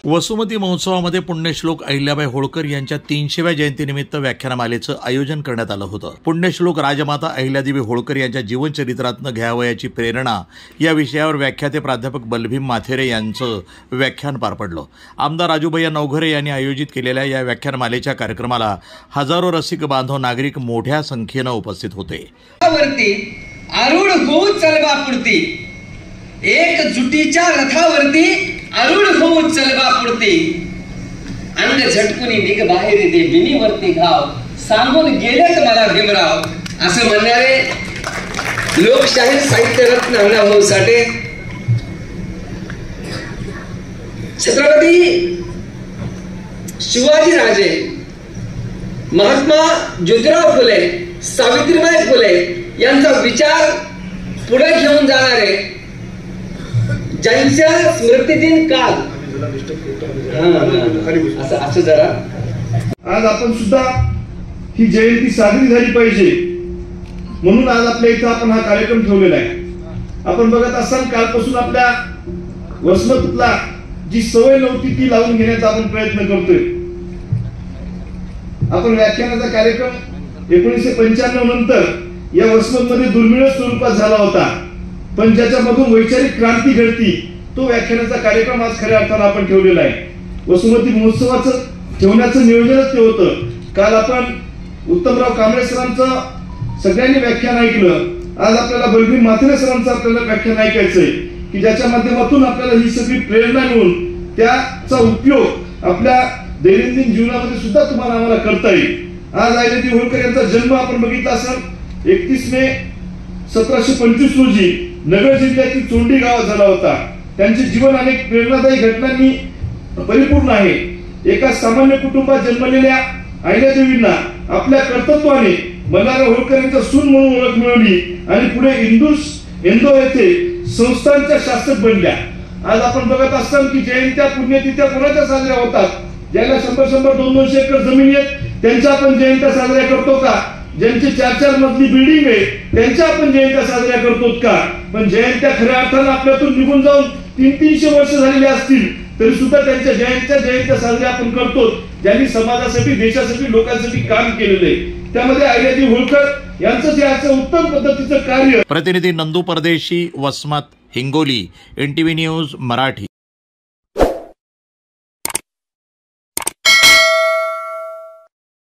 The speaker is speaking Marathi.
वसुमती महोत्सवामध्ये पुण्यश्लोक अहिल्याबाई होळकर यांच्या 300व्या जयंतीनिमित्त व्याख्यानमालेचं आयोजन करण्यात आलं होतं। पुण्यश्लोक राजमाता अहिल्यादेवी होळकर यांच्या जीवनचरित्रातनं घ्यावयाची प्रेरणा या विषयावर व्याख्याते प्राध्यापक बलभीम माथेरे यांचं व्याख्यान पार पडलं। आमदार राजूभैया नवघरे यांनी आयोजित केलेल्या या व्याख्यानमालेच्या कार्यक्रमाला हजारो रसिक बांधव नागरिक मोठ्या संख्येनं उपस्थित होते। आरूढ होऊ चलबा पुरती, एकजुटीच्या रथावरती आरूढ होऊ चलबा पुरती, अंग झटकुनी निघ बाहेर दे बिनीवरती घाव, सांगून गेलेत मला भीमराव, असं म्हणणारे लोकशाहीर साहित्य रत्न अण्णाभाऊ साठे, छत्रपती शिवाजी राजे, महात्मा ज्योतिराव फुले, सावित्रीबाई फुले यांचा विचार पुढे घेऊन जाणारे, ज्यांच्या स्मृतिदिन काल असं जरा आज आपण सुद्धा ही जयंती साजरी झाली पाहिजे म्हणून आज आपल्या इथं आपण हा कार्यक्रम ठेवलेला आहे। आपण बघत असाल कालपासून आपल्या वसमतला जी सवय नव्हती ती लावून घेण्याचा आपण प्रयत्न करतोय। आपण व्याख्यानाचा कार्यक्रम 1995 नंतर या वसमतमध्ये दुर्मिळ स्वरूपात झाला होता, पण ज्याच्यामधून वैचारिक क्रांती घडती तो व्याख्यानाचा कार्यक्रम आज खऱ्या अर्थानं आपण ठेवलेला आहे। वसुमती महोत्सवाचं ठेवण्याचं नियोजनच ते होतं। काल आपण उत्तमराव कांबळे सरांचं सगळ्यांनी व्याख्यान ऐकलं, आज आपल्याला बलभीम माथेरे सरांचं आपल्याला व्याख्यान ऐकायचंय की ज्याच्या माध्यमातून आपल्याला ही सगळी प्रेरणा मिळून त्याचा उपयोग आपल्या दैनंदिन जीवनामध्ये सुद्धा तुम्हाला आम्हाला करता येईल। आज अहिल्यादेवी होळकर यांचा जन्म आपण बघितला असाल 31 मे 1725 रोजी नगर जिल्ह्यातील चोंडी गावात झाला होता। त्यांचे जीवन अनेक प्रेरणादायी घटनांनी परिपूर्ण आहे। एका सामान्य कुटुंबात जन्मलेल्या अहिल्यादेवींना आपल्या कर्तृत्वाने मल्हारराव होळकर यांचा सून म्हणून ओळख मिळवली आणि पुढे इंदोर येथे संस्थांच्या शासक बनल्या। आज आपण बघत असताना की जयंत्या पुण्यतिथ्या कोणाच्या साजऱ्या होतात, ज्याला 100-100, 200 एकर जमीन आहेत त्यांच्या आपण जयंत्या साजऱ्या करतो का? ज्यांची 4-4 मजली बिल्डिंग आहे त्यांच्या आपण जयंत्या साजऱ्या करतो का? पण जयंत्या खऱ्या अर्थानं आपल्यातून निघून जाऊन 300-300 वर्ष झालेली असतील तरी सुद्धा त्यांच्या जयंत्या साजऱ्या आपण करतो, ज्यांनी समाजासाठी, देशासाठी, लोकांसाठी काम केलेलं आहे। त्यामध्ये अहिल्यादेवी होळकर यांचं जे असं उत्तम पद्धतीचं कार्य। प्रतिनिधी नंदू परदेशी, वसमत, हिंगोली, NTV न्यूज मराठी।